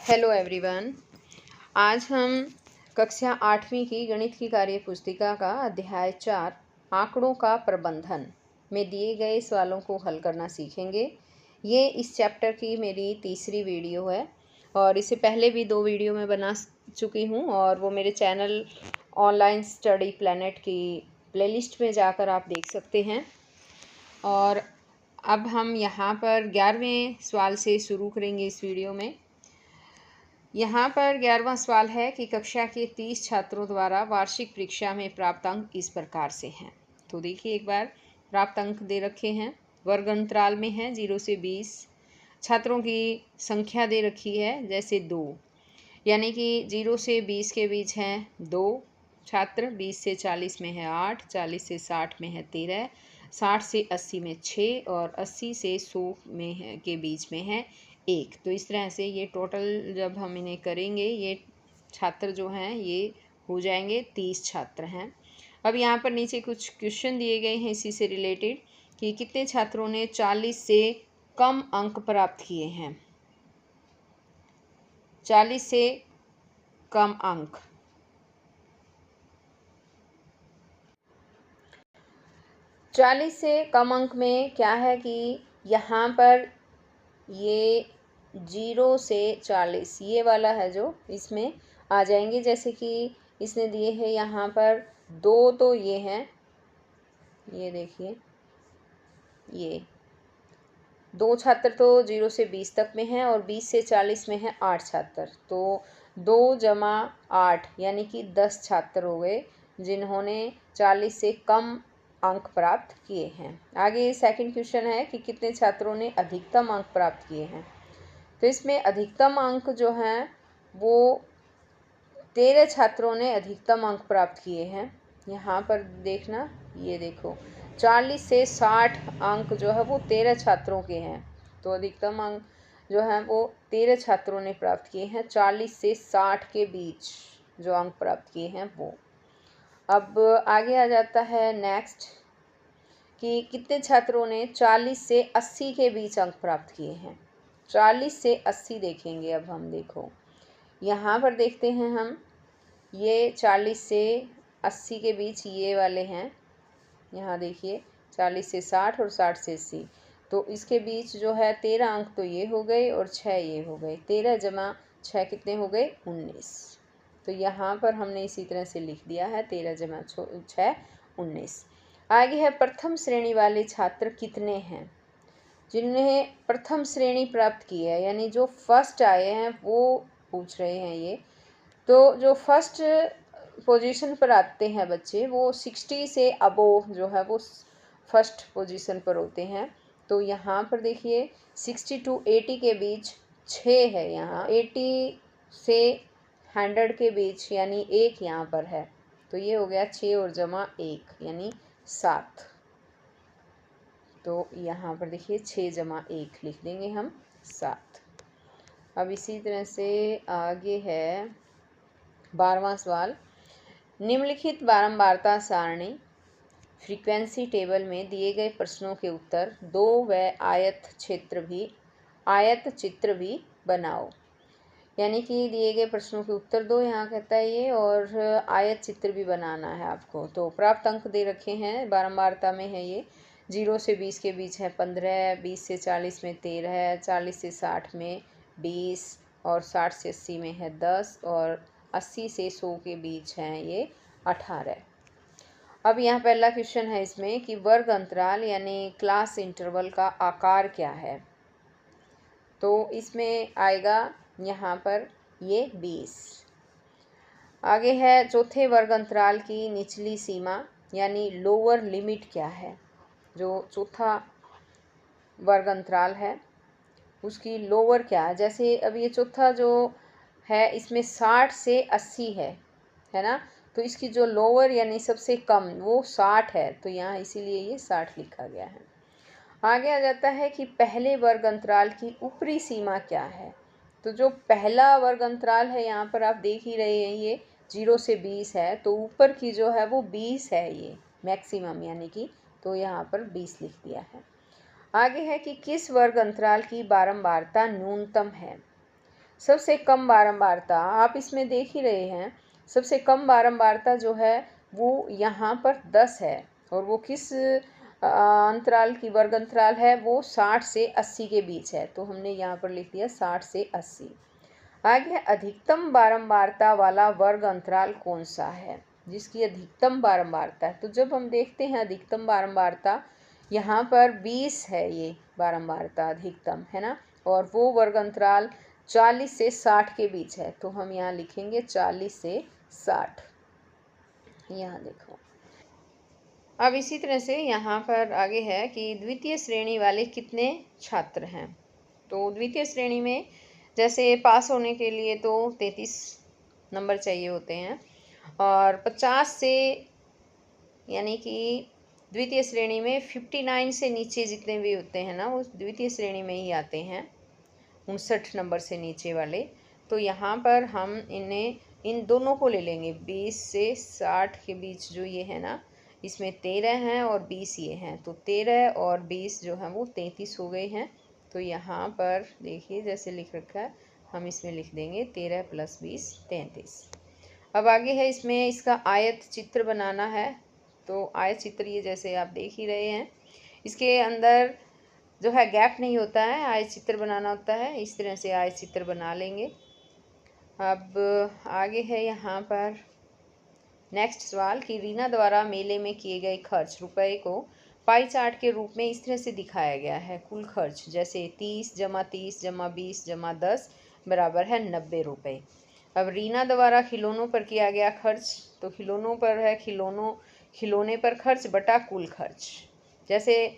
Hello everyone. आज हम कक्षा 8वीं की गणित की कार्य पुस्तिका का अध्याय 4 आंकड़ों का प्रबंधन में दिए गए सवालों को हल करना सीखेंगे। ये इस चैप्टर की मेरी तीसरी वीडियो है और इससे पहले भी 2 वीडियो मैं बना चुकी हूँ और वो मेरे चैनल ऑनलाइन स्टडी प्लैनेट की प्लेलिस्ट में जाकर आप देख सकते हैं। और अब हम यहाँ पर 11वें सवाल से शुरू करेंगे इस वीडियो में। यहाँ पर 11वां सवाल है कि कक्षा के 30 छात्रों द्वारा वार्षिक परीक्षा में प्राप्त अंक इस प्रकार से हैं। तो देखिए, एक बार प्राप्त अंक दे रखे हैं, वर्ग अंतराल में है 0 से 20। छात्रों की संख्या दे रखी है जैसे 2, यानी कि 0 से 20 के बीच हैं 2 छात्र, 20 से 40 में है 8, 40 से 60 में है 13, 60 से 80 में 6 और 80 से 100 में है के बीच में है 1। तो इस तरह से ये टोटल जब हम इन्हें करेंगे, ये छात्र जो हैं ये हो जाएंगे 30 छात्र हैं। अब यहाँ पर नीचे कुछ क्वेश्चन दिए गए हैं इसी से रिलेटेड कि कितने छात्रों ने 40 से कम अंक प्राप्त किए हैं। 40 से कम अंक, से कम अंक में क्या है कि यहाँ पर ये 0 से 40 ये वाला है जो इसमें आ जाएंगे। जैसे कि इसने दिए हैं यहाँ पर 2, तो ये हैं, ये देखिए, ये 2 छात्र तो 0 से 20 तक में हैं और 20 से 40 में है 8 छात्र। तो 2 जमा 8 यानी कि 10 छात्र हो गए जिन्होंने 40 से कम अंक प्राप्त किए हैं। आगे सेकंड क्वेश्चन है कि कितने छात्रों ने अधिकतम अंक प्राप्त किए हैं। तो इसमें अधिकतम अंक जो हैं वो 13 छात्रों ने अधिकतम अंक प्राप्त किए हैं। यहाँ पर देखना, ये देखो 40 से 60 अंक जो है वो 13 छात्रों के हैं। तो अधिकतम अंक जो है वो 13 छात्रों ने प्राप्त किए हैं। 40 से 60 के बीच जो अंक प्राप्त किए हैं वो। अब आगे आ जाता है नेक्स्ट कि कितने छात्रों ने 40 से 80 के बीच अंक प्राप्त किए हैं। 40 से 80 देखेंगे। अब हम देखो, यहाँ पर देखते हैं हम, ये 40 से 80 के बीच ये वाले हैं। यहाँ देखिए 40 से 60 और 60 से 80, तो इसके बीच जो है 13 अंक तो ये हो गए और 6 ये हो गए। 13 जमा 6 कितने हो गए? 19। तो यहाँ पर हमने इसी तरह से लिख दिया है 13 जमा 6 19। आगे है प्रथम श्रेणी वाले छात्र कितने हैं। जिन्हें प्रथम श्रेणी प्राप्त की है, यानी जो फर्स्ट आए हैं वो पूछ रहे हैं ये। तो जो फर्स्ट पोजीशन पर आते हैं बच्चे वो 60 से अबोव जो है वो फर्स्ट पोजीशन पर होते हैं। तो यहाँ पर देखिए 60 to 80 के बीच 6 है। यहाँ 80 से 100 के बीच यानी 1 यहाँ पर है। तो ये हो गया 6 और जमा 1 यानी 7। तो यहाँ पर देखिए 6 जमा 1 लिख देंगे हम 7। अब इसी तरह से आगे है 12वां सवाल। निम्नलिखित बारंबारता सारणी फ्रीक्वेंसी टेबल में दिए गए प्रश्नों के उत्तर दो व आयत चित्र भी बनाओ। यानी कि दिए गए प्रश्नों के उत्तर दो, यहाँ कहता है ये, और आयत चित्र भी बनाना है आपको। तो प्राप्त अंक दे रखे हैं, बारंबारता में है ये। 0 से 20 के बीच है 15, 20 से 40 में 13, 40 से 60 में 20 और 60 से 80 में है 10 और 80 से 100 के बीच हैं ये 18। अब यहाँ पहला क्वेश्चन है इसमें कि वर्ग अंतराल यानी क्लास इंटरवल का आकार क्या है। तो इसमें आएगा यहाँ पर ये 20। आगे है चौथे वर्ग अंतराल की निचली सीमा यानी लोअर लिमिट क्या है। जो चौथा वर्ग अंतराल है उसकी लोअर क्या है। जैसे अब ये चौथा जो है इसमें 60 से 80 है ना। तो इसकी जो लोअर यानी सबसे कम वो 60 है, तो यहाँ इसीलिए ये 60 लिखा गया है। आगे आ जाता है कि पहले वर्ग अंतराल की ऊपरी सीमा क्या है। तो जो पहला वर्ग अंतराल है यहाँ पर आप देख ही रहे हैं ये 0 से 20 है, तो ऊपर की जो है वो 20 है ये मैक्सिमम यानी कि, तो यहाँ पर 20 लिख दिया है। आगे है कि किस वर्ग अंतराल की बारंबारता न्यूनतम है। सबसे कम बारंबारता आप इसमें देख ही रहे हैं, सबसे कम बारंबारता जो है वो यहाँ पर 10 है, और वो किस अंतराल की वर्ग अंतराल है, वो 60 से 80 के बीच है। तो हमने यहाँ पर लिख दिया 60 से 80। आगे अधिकतम बारंबारता वाला वर्ग अंतराल कौन सा है, जिसकी अधिकतम बारंबारता है। तो जब हम देखते हैं अधिकतम बारंबारता, यहाँ पर 20 है ये बारंबारता अधिकतम, है ना, और वो वर्ग अंतराल 40 से 60 के बीच है। तो हम यहाँ लिखेंगे 40 से 60। यहाँ देखो, अब इसी तरह से यहाँ पर आगे है कि द्वितीय श्रेणी वाले कितने छात्र हैं। तो द्वितीय श्रेणी में जैसे पास होने के लिए तो 33 नंबर चाहिए होते हैं, और 50 से, यानी कि द्वितीय श्रेणी में 59 से नीचे जितने भी होते हैं ना, वो द्वितीय श्रेणी में ही आते हैं, 59 नंबर से नीचे वाले। तो यहाँ पर हम इन दोनों को ले लेंगे, 20 से 60 के बीच जो ये है ना, इसमें 13 हैं और 20 ये हैं, तो 13 और 20 जो हैं वो 33 हो गए हैं। तो यहाँ पर देखिए जैसे लिख रखा है, हम इसमें लिख देंगे 13 + 20 33। अब आगे है, इसमें इसका आयत चित्र बनाना है। तो आयत चित्र ये जैसे आप देख ही रहे हैं, इसके अंदर जो है गैप नहीं होता है, आयत चित्र बनाना होता है। इस तरह से आयत चित्र बना लेंगे। अब आगे है यहाँ पर नेक्स्ट सवाल कि रीना द्वारा मेले में किए गए खर्च रुपए को पाई चार्ट के रूप में इस तरह से दिखाया गया है। कुल खर्च जैसे 30 + 30 + 20 + 10 बराबर है 90 रुपये। अब रीना द्वारा खिलौनों पर किया गया खर्च, तो खिलौनों पर है खिलौने पर खर्च बटा कुल खर्च। जैसे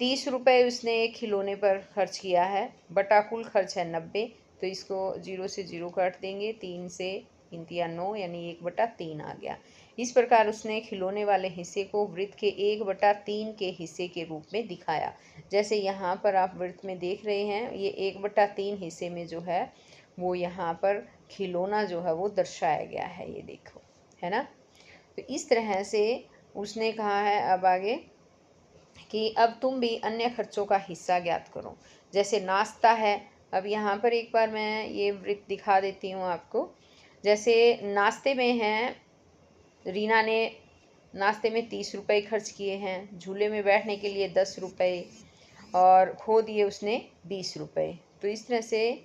30 रुपये उसने एक खिलौने पर खर्च किया है, बटा कुल खर्च है 90। तो इसको 0 से 0 काट देंगे, 3 से 3 × 9 यानी 1/3 आ गया। इस प्रकार उसने खिलौने वाले हिस्से को वृत्त के 1/3 के हिस्से के रूप में दिखाया। जैसे यहाँ पर आप वृत्त में देख रहे हैं, ये 1/3 हिस्से में जो है वो यहाँ पर खिलौना जो है वो दर्शाया गया है, ये देखो, है ना। तो इस तरह से उसने कहा है अब आगे कि अब तुम भी अन्य खर्चों का हिस्सा ज्ञात करो। जैसे नाश्ता है, अब यहाँ पर एक बार मैं ये वृत्त दिखा देती हूँ आपको। जैसे नाश्ते में है, रीना ने नाश्ते में 30 रुपये खर्च किए हैं, झूले में बैठने के लिए 10 रुपये, और खो दिए उसने 20 रुपये। तो इस तरह से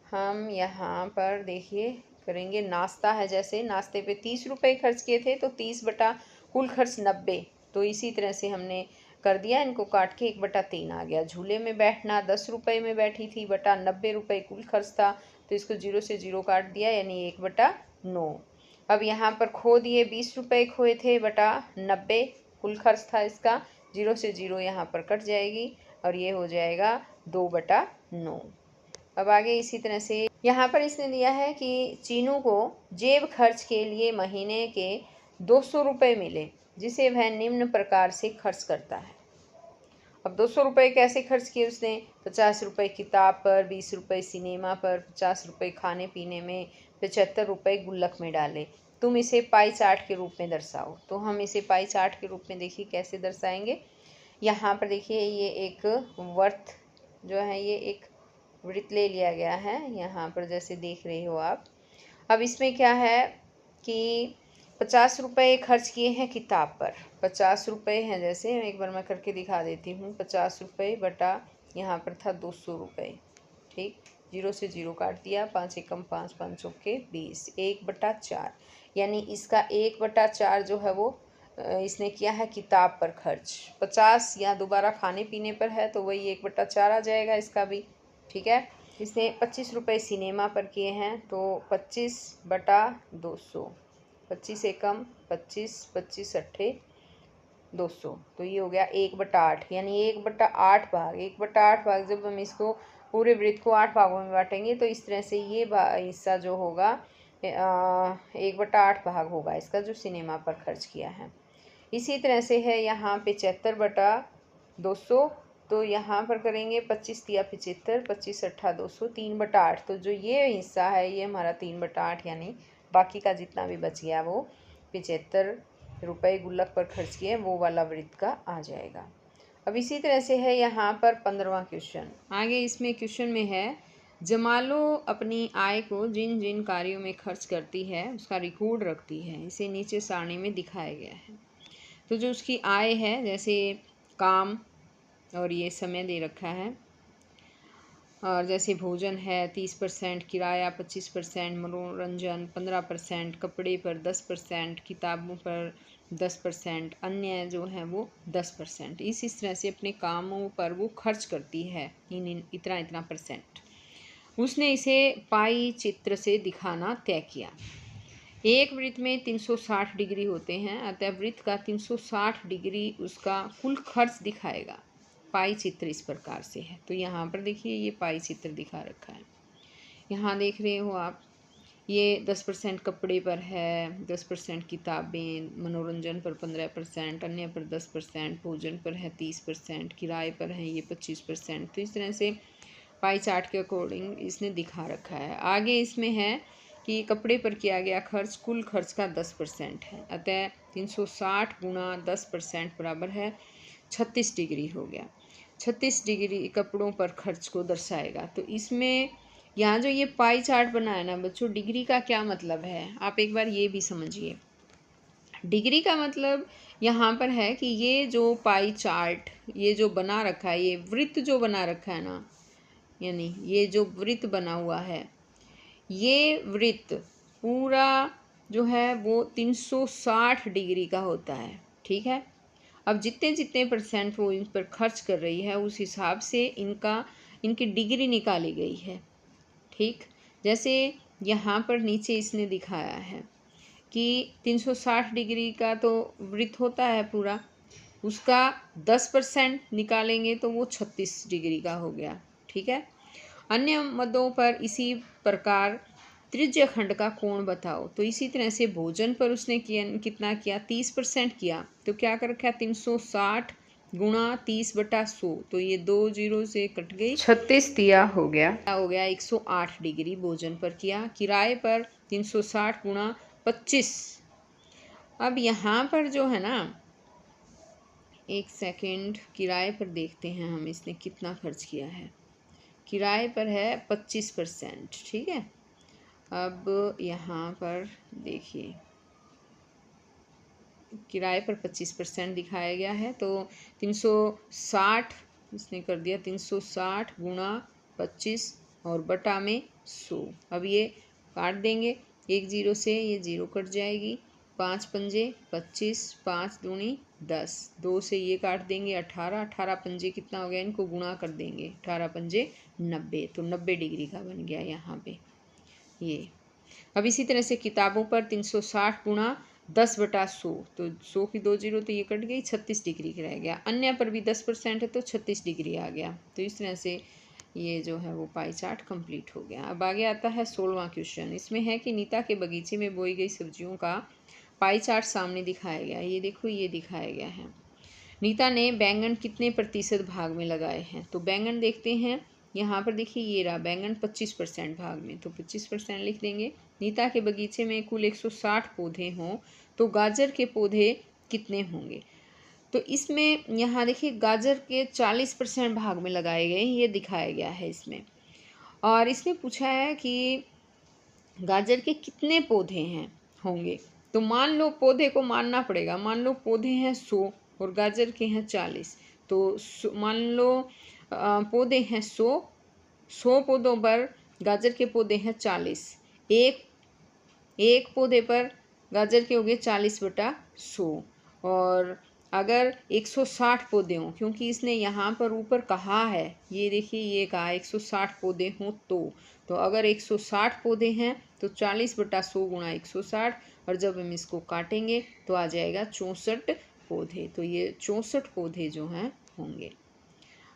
हम यहाँ पर देखिए करेंगे, नाश्ता है, जैसे नाश्ते पे 30 रुपये खर्च किए थे, तो 30 बटा कुल खर्च 90। तो इसी तरह से हमने कर दिया, इनको काट के 1/3 आ गया। झूले में बैठना 10 रुपये में बैठी थी, बटा 90 रुपये कुल खर्च था, तो इसको 0 से 0 काट दिया, यानी 1/9। अब यहाँ पर खो दिए 20 रुपये खोए थे, बटा 90 कुल खर्च था इसका, 0 से 0 यहाँ पर कट जाएगी, और ये हो जाएगा 2/9। अब आगे इसी तरह से यहाँ पर इसने दिया है कि चीनू को जेब खर्च के लिए महीने के 200 रुपये मिले, जिसे वह निम्न प्रकार से खर्च करता है। अब 200 रुपये कैसे खर्च किए उसने, 50 रुपये किताब पर, 20 रुपये सिनेमा पर, 50 रुपये खाने पीने में, 75 रुपये गुल्लक में डाले। तुम इसे पाई चार्ट के रूप में दर्शाओ। तो हम इसे पाई चार्ट के रूप में देखिए कैसे दर्शाएंगे। यहाँ पर देखिए ये एक वर्त जो है, ये एक वृत्त ले लिया गया है, यहाँ पर जैसे देख रहे हो आप। अब इसमें क्या है कि 50 रुपये खर्च किए हैं किताब पर, 50 रुपये हैं, जैसे एक बार मैं करके दिखा देती हूँ। 50 रुपये बटा यहाँ पर था 200 रुपये, ठीक, 0 से 0 काट दिया, 5 एकम 5, 5 चौके 20, 1/4, यानी इसका 1/4 जो है वो इसने किया है किताब पर खर्च। 50 या दोबारा खाने पीने पर है, तो वही 1/4 आ जाएगा इसका भी, ठीक है। इसने 25 रुपये सिनेमा पर किए हैं, तो 25/200, 25 एकम 25, 25 अट्ठे 200, तो ये हो गया 1/8, यानी 1/8 भाग, 1/8 भाग। जब हम इसको पूरे वृत्त को 8 भागों में बांटेंगे, तो इस तरह से ये हिस्सा जो होगा 1/8 भाग होगा इसका, जो सिनेमा पर खर्च किया है। इसी तरह से है यहाँ 75/200, तो यहाँ पर करेंगे 25 × 75, 25 अट्ठा 200, 3/8। तो जो ये हिस्सा है ये हमारा 3/8, यानी बाकी का जितना भी बच गया वो 75 रुपये गुल्लक पर खर्च किए, वो वाला वृत्त का आ जाएगा। अब इसी तरह से है यहाँ पर 15वां क्वेश्चन। आगे इसमें क्वेश्चन में है जमालो अपनी आय को जिन जिन कार्यों में खर्च करती है उसका रिकॉर्ड रखती है। इसे नीचे सारणी में दिखाया गया है। तो जो उसकी आय है, जैसे काम और ये समय दे रखा है, और जैसे भोजन है 30%, किराया 25%, मनोरंजन 15%, कपड़े पर 10%, किताबों पर 10%, अन्य जो है वो 10%। इस तरह से अपने कामों पर वो खर्च करती है इतना इतना परसेंट। उसने इसे पाई चित्र से दिखाना तय किया। एक वृत्त में 360 डिग्री होते हैं, अतः वृत्त का 360 डिग्री उसका कुल खर्च दिखाएगा। पाई चित्र इस प्रकार से है। तो यहाँ पर देखिए ये पाई चित्र दिखा रखा है। यहाँ देख रहे हो आप, ये 10% कपड़े पर है, 10% किताबें, मनोरंजन पर 15%, अन्य पर 10%, भोजन पर है 30%, किराए पर है ये 25%। तो इस तरह से पाई चार्ट के अकॉर्डिंग इसने दिखा रखा है। आगे इसमें है कि कपड़े पर किया गया खर्च कुल खर्च का 10% है, अतः 360 गुणा 10% बराबर है 36 डिग्री हो गया। 36 डिग्री कपड़ों पर खर्च को दर्शाएगा। तो इसमें यहाँ जो ये पाई चार्ट बना है ना बच्चों, डिग्री का क्या मतलब है आप एक बार ये भी समझिए। डिग्री का मतलब यहाँ पर है कि ये जो पाई चार्ट ये जो बना रखा है, ये वृत्त जो बना रखा है ना, यानी ये जो वृत्त बना हुआ है, ये वृत्त पूरा जो है वो 360 डिग्री का होता है। ठीक है। अब जितने जितने परसेंट वो इन पर खर्च कर रही है उस हिसाब से इनकी डिग्री निकाली गई है। ठीक, जैसे यहाँ पर नीचे इसने दिखाया है कि 360 डिग्री का तो वृत्त होता है पूरा, उसका 10% निकालेंगे तो वो 36 डिग्री का हो गया। ठीक है। अन्य मदों पर इसी प्रकार त्रिज्य खंड का कोण बताओ। तो इसी तरह से भोजन पर उसने कितना किया, 30% किया। तो क्या कर रखा है, 360 गुणा 30/100। तो ये 2 0 से कट गई, 36 दिया हो गया 108 डिग्री भोजन पर किया। किराए पर 360 गुणा 25। अब यहाँ पर जो है ना, एक सेकंड, किराए पर देखते हैं हम इसने कितना खर्च किया है। किराए पर है 25%। ठीक है। अब यहाँ पर देखिए किराए पर 25% दिखाया गया है। तो 360 इसने कर दिया, 360 गुणा 25 और बटा में 100। अब ये काट देंगे, 1 0 से ये 0 कट जाएगी, 5 पंजे 25, 5 दूनी 10, 2 से ये काट देंगे 18, 18 पंजे कितना हो गया, इनको गुणा कर देंगे, 18 पंजे 90। तो 90 डिग्री का बन गया यहाँ पे ये। अब इसी तरह से किताबों पर 360 गुणा 10/100। तो 100 की 2 0 तो ये कट गई, 36 डिग्री रह गया। अन्य पर भी 10% है तो 36 डिग्री आ गया। तो इस तरह से ये जो है वो पाई चार्ट कंप्लीट हो गया। अब आगे आता है 16वां क्वेश्चन। इसमें है कि नीता के बगीचे में बोई गई सब्जियों का पाई चार्ट सामने दिखाया गया। ये देखो ये दिखाया गया है। नीता ने बैंगन कितने प्रतिशत भाग में लगाए हैं। तो बैंगन देखते हैं, यहाँ पर देखिए ये रहा बैंगन 25% भाग में, तो 25% लिख देंगे। नीता के बगीचे में कुल 160 पौधे हों तो गाजर के पौधे कितने होंगे। तो इसमें यहाँ देखिए गाजर के 40% भाग में लगाए गए, ये दिखाया गया है इसमें। और इसने पूछा है कि गाजर के कितने पौधे हैं होंगे। तो मान लो पौधे को मानना पड़ेगा, मान लो पौधे हैं 100 और गाजर के हैं 40। तो मान लो पौधे हैं 100 पौधों पर गाजर के पौधे हैं 40। एक पौधे पर गाजर के हो गए 40/100। और अगर 160 पौधे हों, क्योंकि इसने यहाँ पर ऊपर कहा है, ये देखिए ये कहा 160 पौधे हों तो अगर 160 पौधे हैं तो 40/100 गुणा 160, और जब हम इसको काटेंगे तो आ जाएगा 64 पौधे। तो ये 64 पौधे जो हैं होंगे।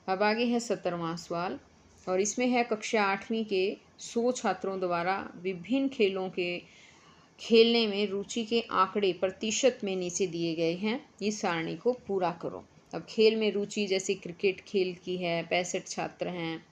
अब आगे है 17वां सवाल, और इसमें है कक्षा 8वीं के 100 छात्रों द्वारा विभिन्न खेलों के खेलने में रुचि के आंकड़े प्रतिशत में नीचे दिए गए हैं। इस सारणी को पूरा करो। अब खेल में रुचि जैसे क्रिकेट खेल की है 65 छात्र हैं,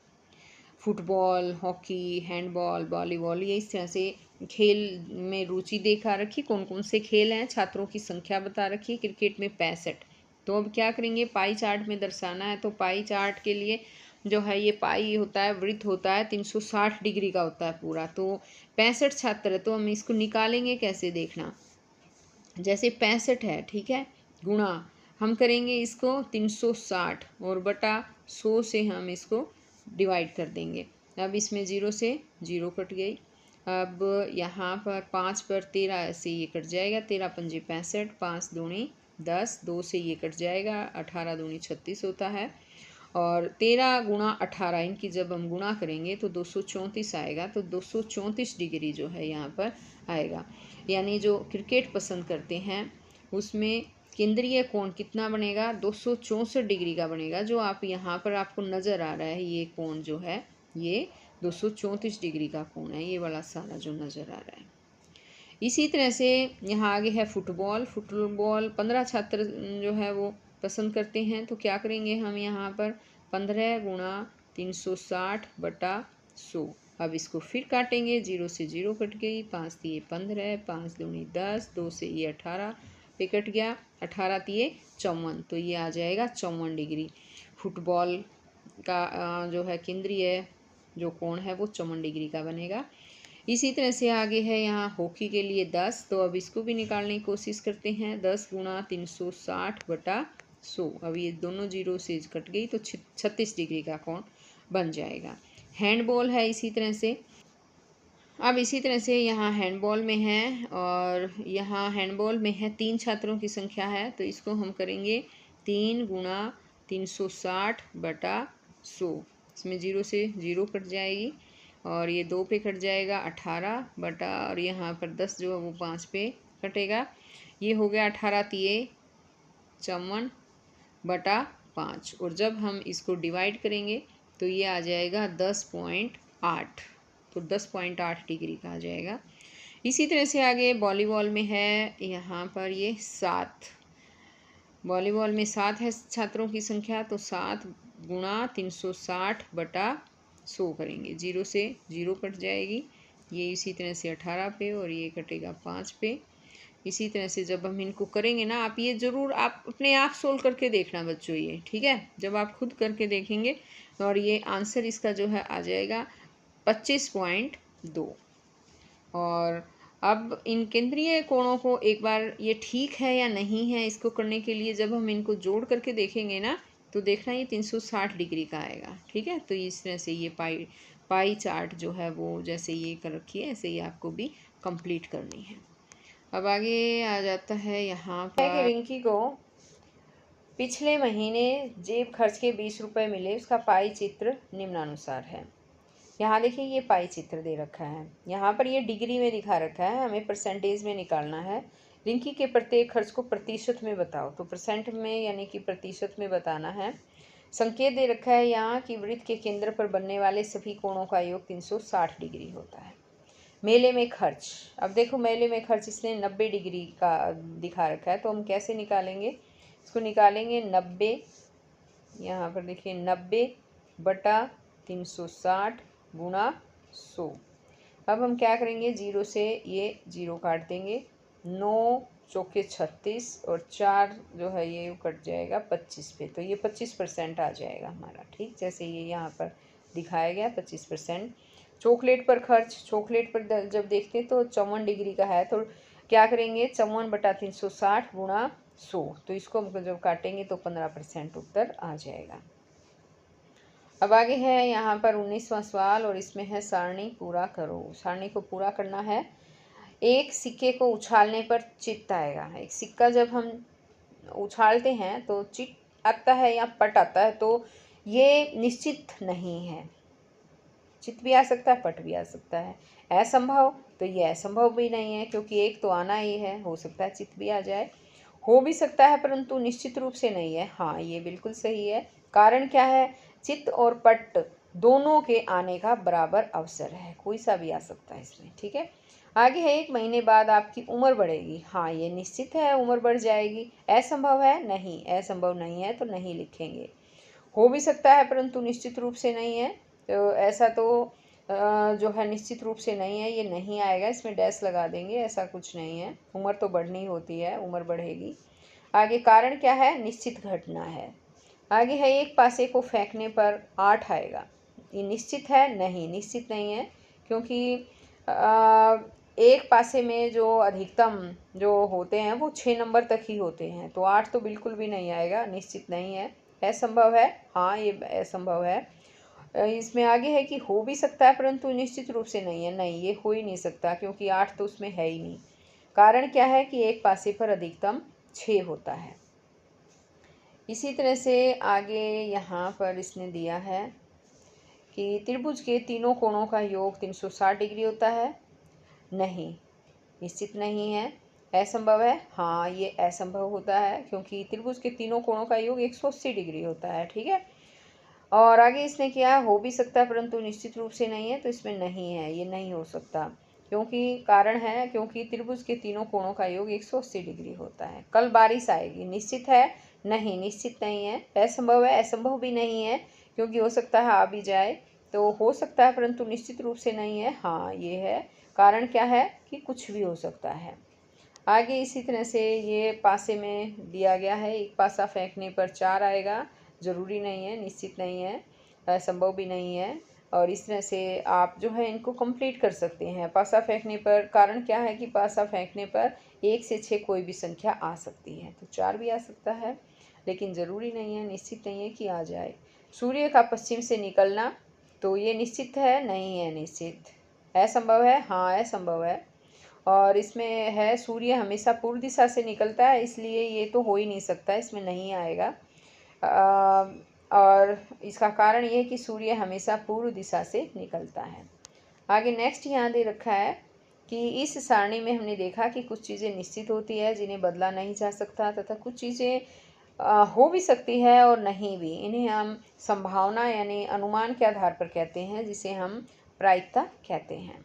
फुटबॉल, हॉकी, हैंडबॉल, वॉलीबॉल, ये इस तरह से खेल में रुचि देखा रखी, कौन कौन से खेल हैं, छात्रों की संख्या बता रखी। क्रिकेट में 65। तो अब क्या करेंगे, पाई चार्ट में दर्शाना है। तो पाई चार्ट के लिए जो है ये पाई होता है, वृत्त होता है 360 डिग्री का होता है पूरा। तो 65 छात्र है, तो हम इसको निकालेंगे कैसे देखना। जैसे 65 है, ठीक है, गुणा हम करेंगे इसको 360 और बटा 100 से हम इसको डिवाइड कर देंगे। अब इसमें 0 से 0 कट गई। अब यहाँ पर 5 पर 13 से ये कट जाएगा, 13 पंजे 65, 5 दूनी 10, 2 से ये कट जाएगा, 18 दूनी 36 होता है। और 13 गुणा 18 इनकी जब हम गुणा करेंगे तो 234 आएगा। तो 234 डिग्री जो है यहाँ पर आएगा। यानी जो क्रिकेट पसंद करते हैं उसमें केंद्रीय कोण कितना बनेगा, 264 डिग्री का बनेगा। जो आप यहाँ पर आपको नज़र आ रहा है ये कोण जो है ये 234 डिग्री का कोण है, ये वाला सारा जो नज़र आ रहा है। इसी तरह से यहाँ आगे है फुटबॉल। फुटबॉल 15 छात्र जो है वो पसंद करते हैं, तो क्या करेंगे हम यहाँ पर 15 गुणा 360 बटा 100। अब इसको फिर काटेंगे, 0 से 0 कट गई, 5 तिये 15, 5 दूनी 10, 2 से ये 18 पे कट गया, 18 तिये 54, तो ये आ जाएगा 54 डिग्री। फुटबॉल का जो है केंद्रीय जो कोण है वो 54 डिग्री का बनेगा। इसी तरह से आगे है यहाँ हॉकी के लिए 10, तो अब इसको भी निकालने की कोशिश करते हैं। 10 गुणा 360 बटा 100। अब ये दोनों 0 से कट गई तो 36 डिग्री का कोण बन जाएगा। हैंडबॉल है इसी तरह से। अब इसी तरह से यहाँ हैंडबॉल में है, और यहाँ हैंडबॉल में है 3 छात्रों की संख्या है, तो इसको हम करेंगे 3 गुणा 360 बटा 100। इसमें 0 से 0 कट जाएगी और ये 2 पे कट जाएगा, 18 बटा, और यहाँ पर 10 जो है वो 5 पे कटेगा। ये हो गया 18 तिये 54 बटा 5। और जब हम इसको डिवाइड करेंगे तो ये आ जाएगा 10.8, तो 10.8 डिग्री का आ जाएगा। इसी तरह से आगे वॉलीबॉल में है यहाँ पर ये 7। वॉलीबॉल में 7 है छात्रों की संख्या, तो 7 गुणा 360 बटा 100 करेंगे। 0 से 0 कट जाएगी, ये इसी तरह से 18 पे, और ये कटेगा 5 पे। इसी तरह से जब हम इनको करेंगे ना, आप ये ज़रूर आप अपने आप सोल्व करके देखना बच्चों, ये ठीक है। जब आप खुद करके देखेंगे और ये आंसर इसका जो है आ जाएगा 25.2। और अब इन केंद्रीय कोणों को एक बार ये ठीक है या नहीं है इसको करने के लिए जब हम इनको जोड़ करके देखेंगे ना, तो देखना ये 360 डिग्री का आएगा, ठीक है। तो इस तरह से ये पाई चार्ट जो है वो जैसे ये कर रखी है ऐसे ही आपको भी कंप्लीट करनी है। अब आगे आ जाता है यहाँ पर रिंकी को पिछले महीने जेब खर्च के 20 रुपये मिले, उसका पाई चित्र निम्नानुसार है। यहाँ देखिए ये पाई चित्र दे रखा है, यहाँ पर ये डिग्री में दिखा रखा है, हमें परसेंटेज में निकालना है। रिंकी के प्रत्येक खर्च को प्रतिशत में बताओ, तो परसेंट में यानी कि प्रतिशत में बताना है। संकेत दे रखा है यहाँ कि वृत्त के केंद्र पर बनने वाले सभी कोणों का योग 360 डिग्री होता है। मेले में खर्च, अब देखो मेले में खर्च इसने 90 डिग्री का दिखा रखा है, तो हम कैसे निकालेंगे इसको, निकालेंगे 90, यहाँ पर देखिए 90 बटा 360 गुणा 100। अब हम क्या करेंगे, 0 से ये 0 काट देंगे, 9 चौके 36 और 4 जो है ये कट जाएगा 25 पे, तो ये 25% आ जाएगा हमारा, ठीक। जैसे ये यहाँ पर दिखाया गया 25%। चॉकलेट पर खर्च, चॉकलेट पर जब देखते हैं तो 54 डिग्री का है, तो क्या करेंगे 54 बटा 360 गुणा 100, तो इसको जब काटेंगे तो 15% उत्तर आ जाएगा। अब आगे है यहाँ पर 19वां सवाल, और इसमें है सारणी पूरा करो। सारणी को पूरा करना है। एक सिक्के को उछालने पर चित्त आएगा। एक सिक्का जब हम उछालते हैं तो चित्त आता है या पट आता है, तो ये निश्चित नहीं है। चित्त भी आ सकता है, पट भी आ सकता है। असंभव, तो ये असंभव भी नहीं है क्योंकि एक तो आना ही है, हो सकता है चित्त भी आ जाए। हो भी सकता है परंतु निश्चित रूप से नहीं है, हाँ ये बिल्कुल सही है। कारण क्या है, चित्त और पट दोनों के आने का बराबर अवसर है, कोई सा भी आ सकता है इसमें, ठीक है। आगे है 1 महीने बाद आपकी उम्र बढ़ेगी, हाँ ये निश्चित है, उम्र बढ़ जाएगी। असंभव है, नहीं असंभव नहीं है, तो नहीं लिखेंगे। हो भी सकता है परंतु निश्चित रूप से नहीं है, तो ऐसा तो जो है निश्चित रूप से नहीं है, ये नहीं आएगा, इसमें डैश लगा देंगे, ऐसा कुछ नहीं है। उम्र तो बढ़नी होती है, उम्र बढ़ेगी। आगे कारण क्या है, निश्चित घटना है। आगे है एक पासे को फेंकने पर 8 आएगा। ये निश्चित है? नहीं, निश्चित नहीं है, क्योंकि एक पासे में जो अधिकतम जो होते हैं वो 6 नंबर तक ही होते हैं, तो 8 तो बिल्कुल भी नहीं आएगा, निश्चित नहीं है। असंभव है? हाँ, ये असंभव है। इसमें आगे है कि हो भी सकता है परंतु निश्चित रूप से नहीं है। नहीं, ये हो ही नहीं सकता, क्योंकि 8 तो उसमें है ही नहीं। कारण क्या है कि एक पासे पर अधिकतम 6 होता है। इसी तरह से आगे यहाँ पर इसने दिया है कि त्रिभुज के तीनों कोणों का योग 360 डिग्री होता है। नहीं, निश्चित नहीं है। असंभव है? हाँ, ये असंभव होता है, क्योंकि त्रिभुज के तीनों कोणों का योग 180 डिग्री होता है। ठीक है। और आगे इसने किया हो भी सकता है परंतु निश्चित रूप से नहीं है, तो इसमें नहीं है, ये नहीं हो सकता। क्योंकि कारण है, क्योंकि त्रिभुज के तीनों कोणों का योग 180 डिग्री होता है। कल बारिश आएगी, निश्चित है? नहीं, निश्चित नहीं है। असंभव है? असंभव भी नहीं है, क्योंकि हो सकता है आ भी जाए, तो हो सकता है परंतु निश्चित रूप से नहीं है। हाँ, ये है। कारण क्या है कि कुछ भी हो सकता है। आगे इसी तरह से ये पासे में दिया गया है, एक पासा फेंकने पर 4 आएगा। ज़रूरी नहीं है, निश्चित नहीं है, असंभव भी नहीं है। और इस तरह से आप जो है इनको कंप्लीट कर सकते हैं। पासा फेंकने पर कारण क्या है कि पासा फेंकने पर 1 से 6 कोई भी संख्या आ सकती है, तो 4 भी आ सकता है, लेकिन ज़रूरी नहीं है, निश्चित नहीं है कि आ जाए। सूर्य का पश्चिम से निकलना, तो ये निश्चित है? नहीं है निश्चित। असंभव है? हाँ, असंभव है। और इसमें है सूर्य हमेशा पूर्व दिशा से निकलता है, इसलिए ये तो हो ही नहीं सकता, इसमें नहीं आएगा। और इसका कारण ये है कि सूर्य हमेशा पूर्व दिशा से निकलता है। आगे नेक्स्ट यहाँ दे रखा है कि इस सारणी में हमने देखा कि कुछ चीज़ें निश्चित होती है जिन्हें बदला नहीं जा सकता, तथा कुछ चीज़ें हो भी सकती है और नहीं भी। इन्हें हम संभावना यानी अनुमान के आधार पर कहते हैं, जिसे हम प्रायिकता कहते हैं।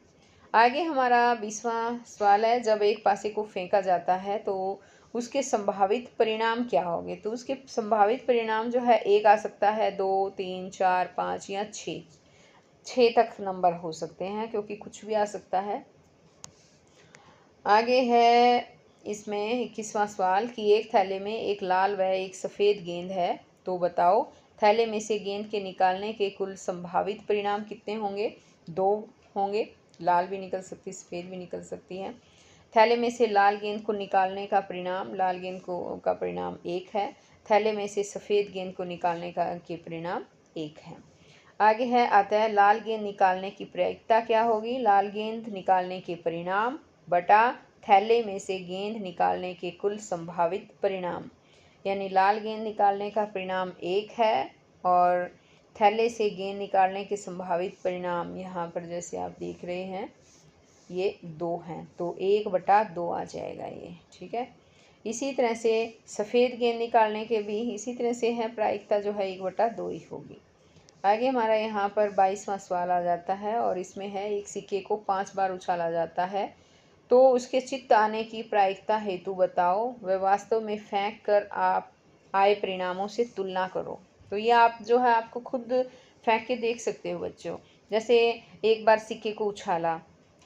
आगे हमारा 20वां सवाल है, जब एक पासे को फेंका जाता है तो उसके संभावित परिणाम क्या होंगे? तो उसके संभावित परिणाम जो है 1 आ सकता है, 2, 3, 4, 5 या 6 तक नंबर हो सकते हैं, क्योंकि कुछ भी आ सकता है। आगे है इसमें 21वां सवाल कि एक थैले में एक लाल व एक सफ़ेद गेंद है, तो बताओ थैले में से गेंद के निकालने के कुल संभावित परिणाम कितने होंगे? 2 होंगे। लाल भी निकल सकती, सफ़ेद भी निकल सकती है। थैले में से लाल गेंद को निकालने का परिणाम, लाल गेंद का परिणाम 1 है। थैले में से सफ़ेद गेंद को निकालने के परिणाम 1 है। आगे है अतः लाल गेंद निकालने की प्रायिकता क्या होगी? लाल गेंद निकालने के परिणाम बटा थैले में से गेंद निकालने के कुल संभावित परिणाम, यानी लाल गेंद निकालने का परिणाम 1 है और थैले से गेंद निकालने के संभावित परिणाम यहाँ पर जैसे आप देख रहे हैं ये 2 हैं, तो 1/2 आ जाएगा ये। ठीक है। इसी तरह से सफ़ेद गेंद निकालने के भी इसी तरह से है, प्रायिकता जो है 1/2 ही होगी। आगे हमारा यहाँ पर 22वां सवाल आ जाता है और इसमें है एक सिक्के को 5 बार उछाला जाता है, तो उसके चित्त आने की प्रायिकता हेतु बताओ, वह वास्तव में फेंक कर आप आए परिणामों से तुलना करो। तो ये आप जो है आपको खुद फेंक के देख सकते हो बच्चों। जैसे एक बार सिक्के को उछाला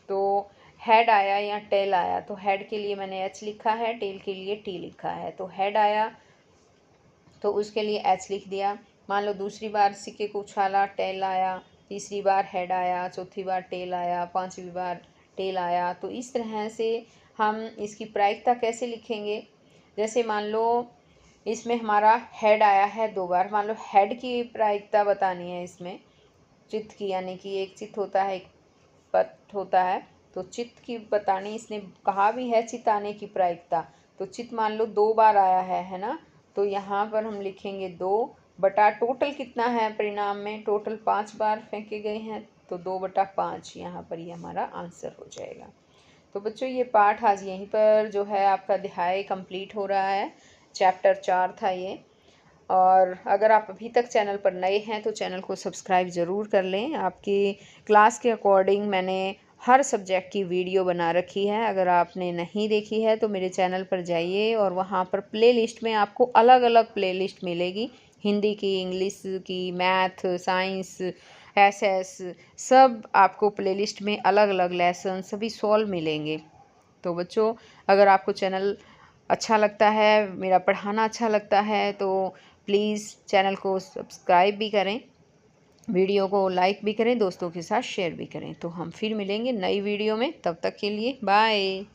तो हेड आया या टेल आया, तो हेड के लिए मैंने H लिखा है, टेल के लिए T लिखा है। तो हेड आया तो उसके लिए H लिख दिया। मान लो दूसरी बार सिक्के को उछाला, टेल आया, तीसरी बार हेड आया, चौथी बार टेल आया, पांचवी बार टेल आया। तो इस तरह से हम इसकी प्रायिकता कैसे लिखेंगे? जैसे मान लो इसमें हमारा हेड आया है 2 बार, मान लो हेड की प्रायिकता बतानी है इसमें चित्त की, यानी कि एक चित्त होता है एक पथ होता है, तो चित्त की बतानी, इसने कहा भी है चित्त आने की प्रायिकता। तो चित्त मान लो 2 बार आया है ना, तो यहाँ पर हम लिखेंगे 2 बटा टोटल कितना है परिणाम में, टोटल 5 बार फेंके गए हैं, तो 2/5 यहाँ पर ये हमारा आंसर हो जाएगा। तो बच्चों ये पाठ आज यहीं पर जो है आपका अध्याय कंप्लीट हो रहा है। चैप्टर 4 था ये। और अगर आप अभी तक चैनल पर नए हैं तो चैनल को सब्सक्राइब ज़रूर कर लें। आपकी क्लास के अकॉर्डिंग मैंने हर सब्जेक्ट की वीडियो बना रखी है, अगर आपने नहीं देखी है तो मेरे चैनल पर जाइए और वहाँ पर प्लेलिस्ट में आपको अलग अलग प्लेलिस्ट मिलेगी, हिंदी की, इंग्लिश की, मैथ, साइंस, एसएस, सब आपको प्लेलिस्ट में अलग अलग लेसन सभी सॉल्व मिलेंगे। तो बच्चों अगर आपको चैनल अच्छा लगता है, मेरा पढ़ाना अच्छा लगता है, तो प्लीज़ चैनल को सब्सक्राइब भी करें, वीडियो को लाइक भी करें, दोस्तों के साथ शेयर भी करें। तो हम फिर मिलेंगे नई वीडियो में, तब तक के लिए बाय।